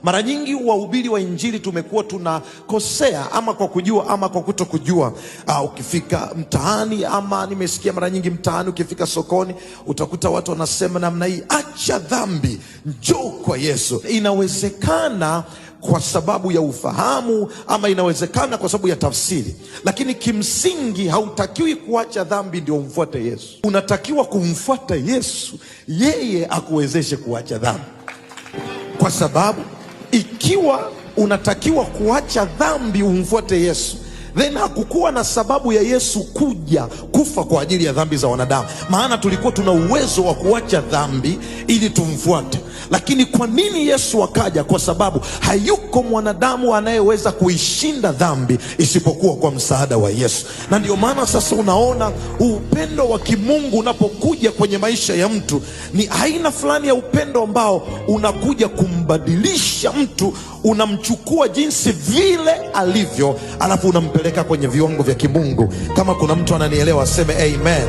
Mara nyingi wahubiri wa Injili tumekuwa tunakosea, ama kwa kujua ama kwa kutokujua. Ukifika mtaani, ama nimesikia mara nyingi mtaani, ukifika sokoni utakuta watu wanasema namna hii: acha dhambi, njoo kwa Yesu. Inawezekana kwa sababu ya ufahamu, ama inawezekana kwa sababu ya tafsiri, lakini kimsingi hautakiwi kuacha dhambi ndio umfuate Yesu. Unatakiwa kumfuata Yesu, yeye akuwezeshe kuacha dhambi. Kwa sababu ikiwa unatakiwa kuacha dhambi umfuate Yesu, then hakukuwa na sababu ya Yesu kuja kufa kwa ajili ya dhambi za wanadamu. Maana tulikuwa tuna uwezo wa kuacha dhambi ili tumfuate. Lakini kwa nini Yesu akaja? Kwa sababu hayuko mwanadamu anayeweza kuishinda dhambi isipokuwa kwa msaada wa Yesu. Na ndio maana sasa unaona upendo wa kimungu unapokuja kwenye maisha ya mtu, ni aina fulani ya upendo ambao unakuja kumbadilisha mtu. Unamchukua jinsi vile alivyo, alafu unampeleka kwenye viwango vya kimungu. Kama kuna mtu ananielewa aseme amen.